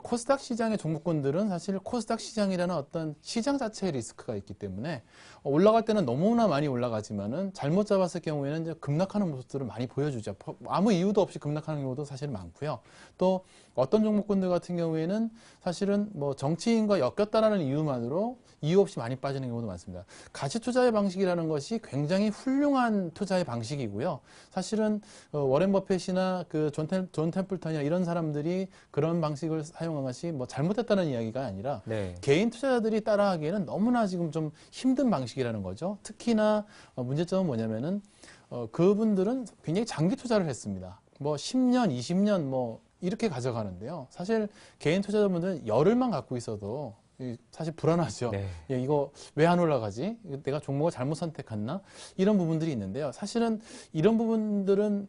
코스닥 시장의 종목군들은 사실 코스닥 시장이라는 어떤 시장 자체의 리스크가 있기 때문에 올라갈 때는 너무나 많이 올라가지만은 잘못 잡았을 경우에는 이제 급락하는 모습들을 많이 보여주죠. 아무 이유도 없이 급락하는 경우도 사실 많고요. 또 어떤 종목군들 같은 경우에는 사실은 뭐 정치인과 엮였다라는 이유만으로 이유 없이 많이 빠지는 경우도 많습니다. 가치 투자의 방식이라는 것이 굉장히 훌륭한 투자의 방식이고요. 사실은 워렌 버핏이나 그 존 템플턴이나 이런 사람들이 그런 방식을 사용한 것이 뭐 잘못했다는 이야기가 아니라 네. 개인 투자자들이 따라하기에는 너무나 지금 좀 힘든 방식이라는 거죠. 특히나 문제점은 뭐냐면은 그분들은 굉장히 장기 투자를 했습니다. 뭐 10년, 20년 뭐 이렇게 가져가는데요. 사실 개인 투자자분들은 열흘만 갖고 있어도 사실 불안하죠. 네. 야, 이거 왜 안 올라가지? 내가 종목을 잘못 선택했나? 이런 부분들이 있는데요. 사실은 이런 부분들은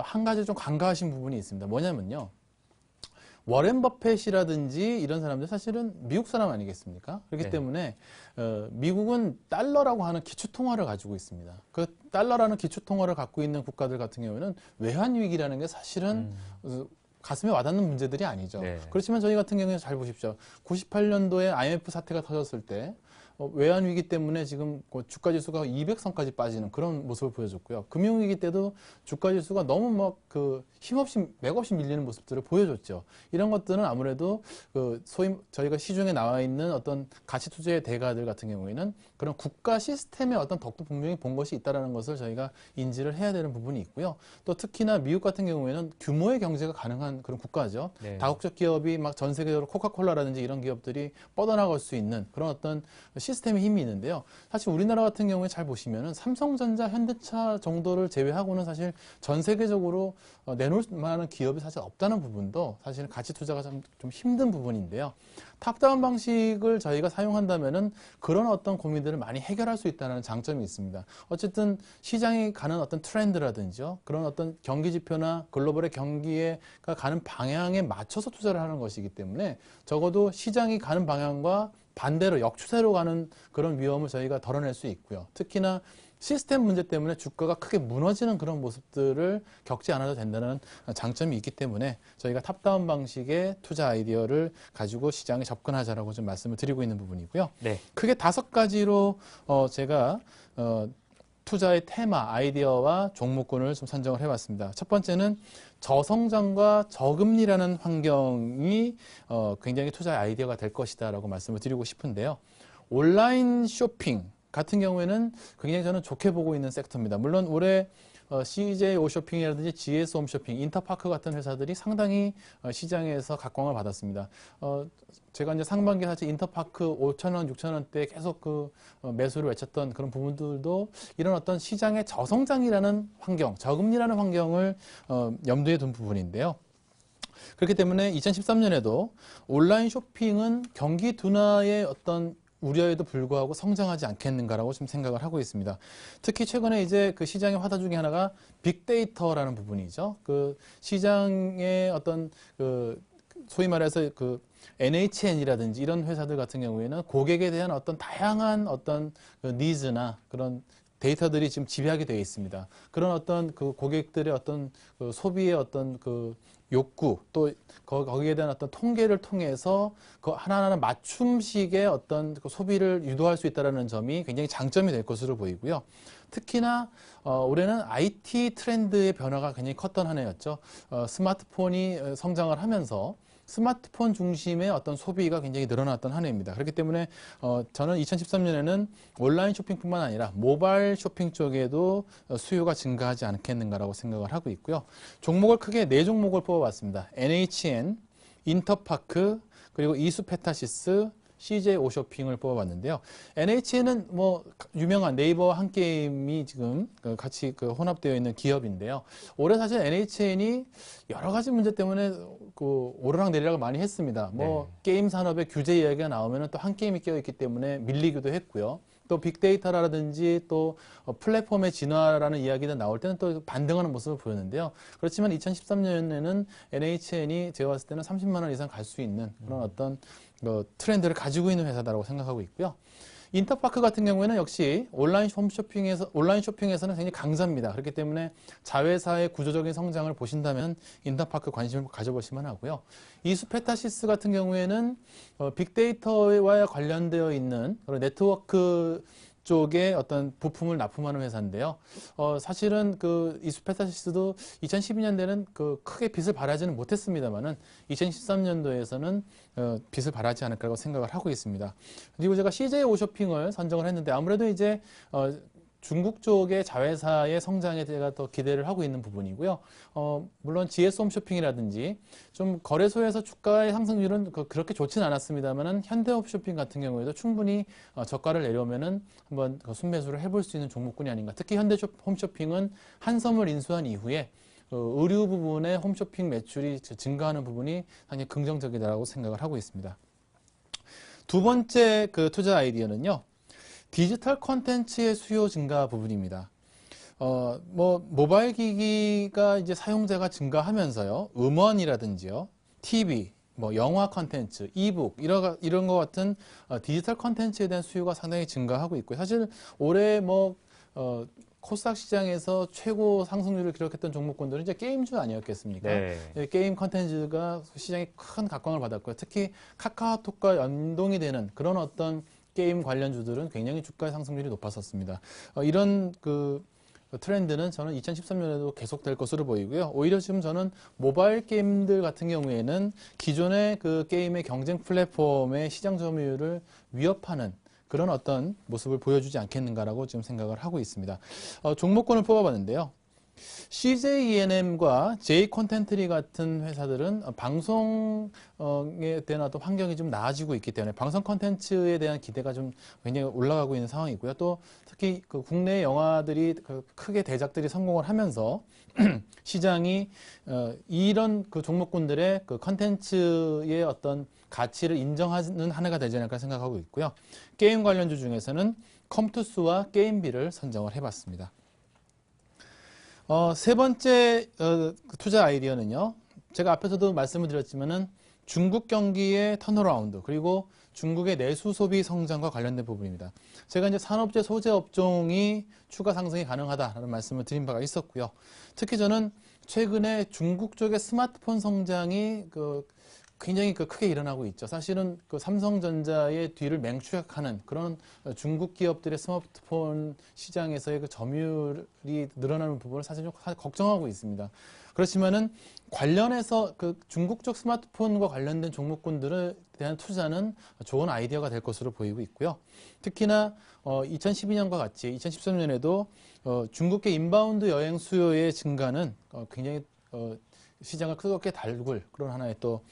한 가지 좀 간과하신 부분이 있습니다. 뭐냐면요. 워렌 버핏이라든지 이런 사람들 사실은 미국 사람 아니겠습니까? 그렇기 네. 때문에 미국은 달러라고 하는 기축통화를 가지고 있습니다. 그 달러라는 기축통화를 갖고 있는 국가들 같은 경우에는 외환위기라는 게 사실은 가슴에 와닿는 문제들이 아니죠. 네. 그렇지만 저희 같은 경우에 잘 보십시오. 98년도에 IMF 사태가 터졌을 때 외환위기 때문에 지금 주가지수가 200선까지 빠지는 그런 모습을 보여줬고요. 금융위기 때도 주가지수가 너무 막 힘없이 맥없이 밀리는 모습들을 보여줬죠. 이런 것들은 아무래도 소위 저희가 시중에 나와 있는 어떤 가치 투자의 대가들 같은 경우에는 그런 국가 시스템의 어떤 덕도 분명히 본 것이 있다는 것을 저희가 인지를 해야 되는 부분이 있고요. 또 특히나 미국 같은 경우에는 규모의 경제가 가능한 그런 국가죠. 네. 다국적 기업이 막 전 세계적으로 코카콜라라든지 이런 기업들이 뻗어나갈 수 있는 그런 어떤 시스템의 힘이 있는데요. 사실 우리나라 같은 경우에 잘 보시면은 삼성전자, 현대차 정도를 제외하고는 사실 전 세계적으로 내놓을 만한 기업이 사실 없다는 부분도 사실 가치 투자가 좀 힘든 부분인데요. 탑다운 방식을 저희가 사용한다면은 그런 어떤 고민들을 많이 해결할 수 있다는 장점이 있습니다. 어쨌든 시장이 가는 어떤 트렌드라든지요. 그런 어떤 경기 지표나 글로벌의 경기가 가는 방향에 맞춰서 투자를 하는 것이기 때문에 적어도 시장이 가는 방향과 반대로 역추세로 가는 그런 위험을 저희가 덜어낼 수 있고요. 특히나 시스템 문제 때문에 주가가 크게 무너지는 그런 모습들을 겪지 않아도 된다는 장점이 있기 때문에 저희가 탑다운 방식의 투자 아이디어를 가지고 시장에 접근하자라고 좀 말씀을 드리고 있는 부분이고요. 네. 크게 5가지로 제가 투자의 테마, 아이디어와 종목군을 좀 선정을 해봤습니다. 첫 번째는 저성장과 저금리라는 환경이 굉장히 투자의 아이디어가 될 것이다라고 말씀을 드리고 싶은데요. 온라인 쇼핑 같은 경우에는 굉장히 저는 좋게 보고 있는 섹터입니다. 물론 올해 CJ 오쇼핑이라든지 GS 홈쇼핑, 인터파크 같은 회사들이 상당히 시장에서 각광을 받았습니다. 제가 이제 상반기에 사실 인터파크 5,000원, 6,000원대 계속 매수를 외쳤던 그런 부분들도 이런 어떤 시장의 저성장이라는 환경, 저금리라는 환경을 염두에 둔 부분인데요. 그렇기 때문에 2013년에도 온라인 쇼핑은 경기 둔화의 어떤 우려에도 불구하고 성장하지 않겠는가라고 좀 생각을 하고 있습니다. 특히 최근에 이제 그 시장의 화두 중에 하나가 빅데이터라는 부분이죠. 그 시장의 어떤 소위 말해서 NHN이라든지 이런 회사들 같은 경우에는 고객에 대한 어떤 다양한 어떤 니즈나 그런 데이터들이 지금 지배하게 되어 있습니다. 그런 어떤 고객들의 어떤 소비의 어떤 욕구 또 거기에 대한 어떤 통계를 통해서 하나하나 맞춤식의 어떤 소비를 유도할 수 있다는 점이 굉장히 장점이 될 것으로 보이고요. 특히나 올해는 IT 트렌드의 변화가 굉장히 컸던 한 해였죠. 스마트폰이 성장을 하면서 스마트폰 중심의 어떤 소비가 굉장히 늘어났던 한 해입니다. 그렇기 때문에 저는 2013년에는 온라인 쇼핑뿐만 아니라 모바일 쇼핑 쪽에도 수요가 증가하지 않겠는가라고 생각을 하고 있고요. 종목을 크게 4종목을 뽑아봤습니다. NHN, 인터파크, 그리고 이수페타시스, CJ 오쇼핑을 뽑아봤는데요. NHN은 뭐 유명한 네이버와 한게임이 지금 같이 혼합되어 있는 기업인데요. 올해 사실 NHN이 여러 가지 문제 때문에 오르락 내리락을 많이 했습니다. 뭐 게임 산업의 규제 이야기가 나오면 또 한게임이 껴있기 때문에 밀리기도 했고요. 또 빅데이터라든지 또 플랫폼의 진화라는 이야기가 나올 때는 또 반등하는 모습을 보였는데요. 그렇지만 2013년에는 NHN이 제가 봤을 때는 30만 원 이상 갈 수 있는 그런 어떤 트렌드를 가지고 있는 회사다라고 생각하고 있고요. 인터파크 같은 경우에는 역시 온라인 쇼핑에서는 굉장히 강자입니다. 그렇기 때문에 자회사의 구조적인 성장을 보신다면 인터파크 관심을 가져보시면 하고요. 이수페타시스 같은 경우에는 빅데이터와 관련되어 있는 그런 네트워크 쪽에 어떤 부품을 납품하는 회사인데요. 사실은 그 이수페타시스도 2012년대는 그 크게 빚을 발하지는 못했습니다만은 2013년도에서는 빚을 발하지 않을 거라고 생각을 하고 있습니다. 그리고 제가 CJ 오쇼핑을 선정을 했는데 아무래도 이제 중국 쪽의 자회사의 성장에 제가 더 기대를 하고 있는 부분이고요. 물론 GS 홈쇼핑이라든지 좀 거래소에서 주가의 상승률은 그렇게 좋지는 않았습니다만은 현대홈쇼핑 같은 경우에도 충분히 저가를 내려오면은 한번 순매수를 해볼 수 있는 종목군이 아닌가. 특히 현대홈쇼핑은 한섬을 인수한 이후에 의류 부분의 홈쇼핑 매출이 증가하는 부분이 상당히 긍정적이다라고 생각을 하고 있습니다. 두 번째 그 투자 아이디어는요. 디지털 콘텐츠의 수요 증가 부분입니다. 모바일 기기가 이제 사용자가 증가하면서요, 음원이라든지요, TV, 영화 콘텐츠, 이북, 이런 것 같은 디지털 콘텐츠에 대한 수요가 상당히 증가하고 있고요. 사실 올해 코스닥 시장에서 최고 상승률을 기록했던 종목군들은 이제 게임주 아니었겠습니까? 네. 게임 콘텐츠가 시장에 큰 각광을 받았고요. 특히 카카오톡과 연동이 되는 그런 어떤 게임 관련주들은 굉장히 주가 상승률이 높았었습니다. 이런 그 트렌드는 저는 2013년에도 계속될 것으로 보이고요. 오히려 지금 저는 모바일 게임들 같은 경우에는 기존의 그 게임의 경쟁 플랫폼의 시장 점유율을 위협하는 그런 어떤 모습을 보여주지 않겠는가라고 지금 생각을 하고 있습니다. 종목군을 뽑아봤는데요. CJ ENM과 J 콘텐트리 같은 회사들은 방송에 대한 어떤 환경이 좀 나아지고 있기 때문에 방송 콘텐츠에 대한 기대가 좀 굉장히 올라가고 있는 상황이고요. 또 특히 그 국내 영화들이 크게 대작들이 성공을 하면서 시장이 이런 그 종목군들의 그 콘텐츠의 어떤 가치를 인정하는 한 해가 되지 않을까 생각하고 있고요. 게임 관련주 중에서는 컴투스와 게임비를 선정을 해봤습니다. 세 번째 투자 아이디어는요. 제가 앞에서도 말씀을 드렸지만은 중국 경기의 턴어라운드 그리고 중국의 내수 소비 성장과 관련된 부분입니다. 제가 이제 산업재 소재 업종이 추가 상승이 가능하다라는 말씀을 드린 바가 있었고요. 특히 저는 최근에 중국 쪽의 스마트폰 성장이 굉장히 크게 일어나고 있죠. 사실은 삼성전자의 뒤를 맹추격하는 그런 중국 기업들의 스마트폰 시장에서의 그 점유율이 늘어나는 부분을 사실 좀 걱정하고 있습니다. 그렇지만은 관련해서 중국 쪽 스마트폰과 관련된 종목군들에 대한 투자는 좋은 아이디어가 될 것으로 보이고 있고요. 특히나 2012년과 같이 2013년에도 중국의 인바운드 여행 수요의 증가는 굉장히 시장을 크게 달굴 그런 하나의 또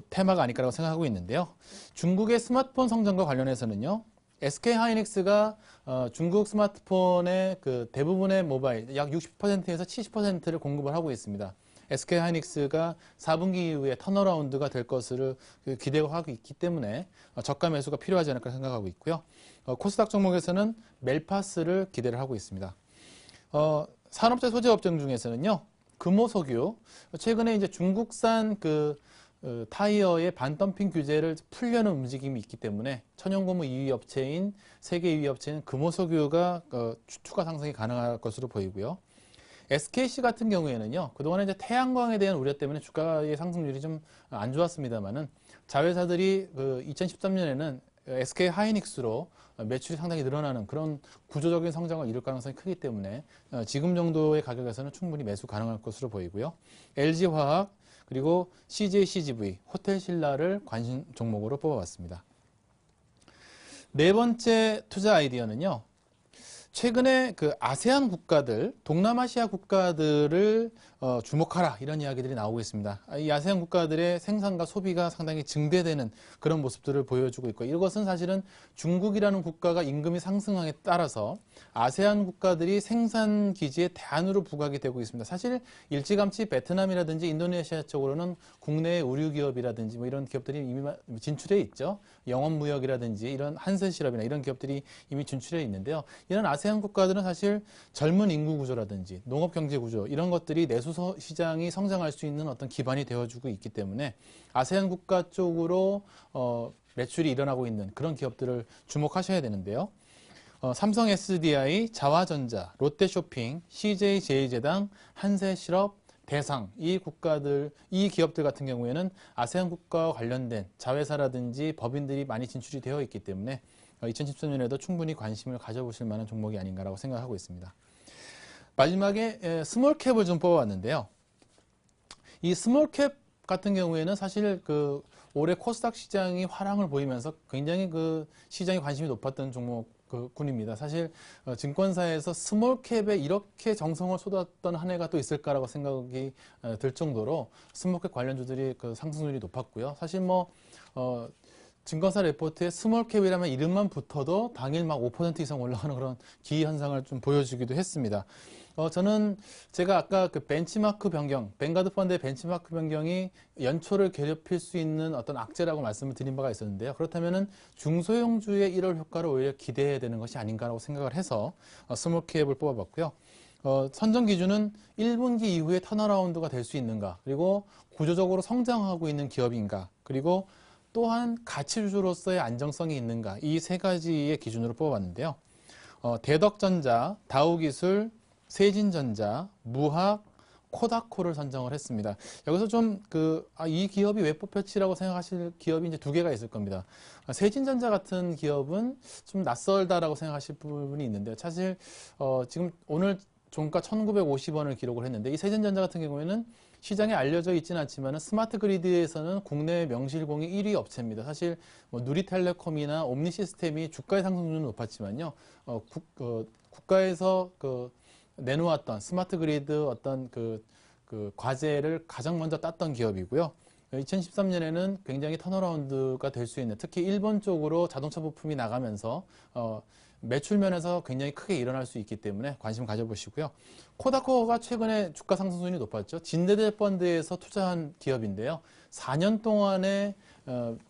테마가 아닐까라고 생각하고 있는데요. 중국의 스마트폰 성장과 관련해서는요. SK 하이닉스가 중국 스마트폰의 대부분의 모바일 약 60%에서 70%를 공급을 하고 있습니다. SK 하이닉스가 4분기 이후에 턴어라운드가 될 것을 기대하고 있기 때문에 저가 매수가 필요하지 않을까 생각하고 있고요. 코스닥 종목에서는 멜파스를 기대를 하고 있습니다. 산업재 소재 업종 중에서는요, 금호석유, 최근에 이제 중국산 타이어의 반덤핑 규제를 풀려는 움직임이 있기 때문에 천연고무 2위 업체인 세계 2위 업체인 금호석유가 추가 상승이 가능할 것으로 보이고요. SKC 같은 경우에는요, 그동안에 이제 태양광에 대한 우려 때문에 주가의 상승률이 좀 안 좋았습니다만은 자회사들이 2013년에는 SK 하이닉스로 매출이 상당히 늘어나는 그런 구조적인 성장을 이룰 가능성이 크기 때문에 지금 정도의 가격에서는 충분히 매수 가능할 것으로 보이고요. LG화학 그리고 CJ-CGV, 호텔신라를 관심 종목으로 뽑아봤습니다. 네 번째 투자 아이디어는요. 최근에 아세안 국가들, 동남아시아 국가들을 주목하라 이런 이야기들이 나오고 있습니다. 이 아세안 국가들의 생산과 소비가 상당히 증대되는 그런 모습들을 보여주고 있고 이것은 사실은 중국이라는 국가가 임금이 상승함에 따라서 아세안 국가들이 생산 기지의 대안으로 부각이 되고 있습니다. 사실 일찌감치 베트남이라든지 인도네시아 쪽으로는 국내의 의류 기업이라든지 이런 기업들이 이미 진출해 있죠. 영업무역이라든지 이런 한센실업이나 이런 기업들이 이미 진출해 있는데요. 이런 아세안 국가들은 사실 젊은 인구 구조라든지 농업 경제 구조 이런 것들이 내수 시장이 성장할 수 있는 어떤 기반이 되어주고 있기 때문에 아세안 국가 쪽으로 매출이 일어나고 있는 그런 기업들을 주목하셔야 되는데요. 삼성 SDI, 자화전자, 롯데쇼핑, CJ제일제당, 한세실업, 대상 이 기업들 같은 경우에는 아세안 국가와 관련된 자회사라든지 법인들이 많이 진출이 되어 있기 때문에 2013년에도 충분히 관심을 가져보실 만한 종목이 아닌가라고 생각하고 있습니다. 마지막에 스몰캡을 좀 뽑아봤는데요. 이 스몰캡 같은 경우에는 사실 올해 코스닥 시장이 화랑을 보이면서 굉장히 시장에 관심이 높았던 종목군입니다. 사실 증권사에서 스몰캡에 이렇게 정성을 쏟았던 한 해가 또 있을까라고 생각이 들 정도로 스몰캡 관련주들이 상승률이 높았고요. 사실 증권사 레포트에 스몰캡이라면 이름만 붙어도 당일 막 5% 이상 올라가는 그런 기현상을 좀 보여주기도 했습니다. 저는 제가 아까 벤치마크 변경, 뱅가드 펀드의 벤치마크 변경이 연초를 괴롭힐 수 있는 어떤 악재라고 말씀을 드린 바가 있었는데요. 그렇다면은 중소형주의 1월 효과를 오히려 기대해야 되는 것이 아닌가라고 생각을 해서 스몰캡을 뽑아봤고요. 선정 기준은 1분기 이후에 턴어라운드가 될 수 있는가, 그리고 구조적으로 성장하고 있는 기업인가, 그리고 또한 가치주로서의 안정성이 있는가, 이 세 가지의 기준으로 뽑아봤는데요. 대덕전자, 다우기술, 세진전자, 무학, 코다코를 선정을 했습니다. 여기서 좀 이 기업이 왜 뽑혔지라고 생각하실 기업이 이제 두 개가 있을 겁니다. 세진전자 같은 기업은 좀 낯설다라고 생각하실 부분이 있는데요. 사실 지금 오늘 종가 1,950원을 기록을 했는데, 이 세진전자 같은 경우에는 시장에 알려져 있지는 않지만 스마트 그리드에서는 국내 명실공히 1위 업체입니다. 사실 누리텔레콤이나 옴니시스템이 주가의 상승률은 높았지만요, 국가에서 내놓았던 스마트 그리드 어떤 과제를 가장 먼저 땄던 기업이고요. 2013년에는 굉장히 턴어라운드가 될 수 있는, 특히 일본 쪽으로 자동차 부품이 나가면서 매출 면에서 굉장히 크게 일어날 수 있기 때문에 관심 가져보시고요. 코다코가 최근에 주가 상승률이 높았죠. 진대대 펀드에서 투자한 기업인데요. 4년 동안의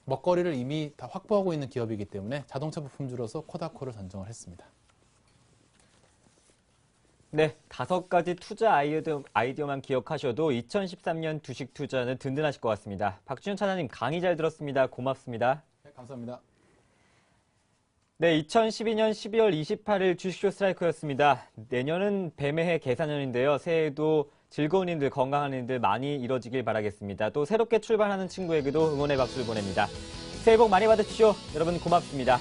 먹거리를 이미 다 확보하고 있는 기업이기 때문에 자동차 부품주로서 코다코를 선정을 했습니다. 네, 5가지 투자 아이디어만 기억하셔도 2013년 주식 투자는 든든하실 것 같습니다. 박준현 차장님 강의 잘 들었습니다. 고맙습니다. 네, 감사합니다. 네, 2012년 12월 28일 주식쇼 스트라이크였습니다. 내년은 뱀의 해 계산년인데요. 새해에도 즐거운 일들, 건강한 일들 많이 이뤄지길 바라겠습니다. 또 새롭게 출발하는 친구에게도 응원의 박수를 보냅니다. 새해 복 많이 받으십시오. 여러분 고맙습니다.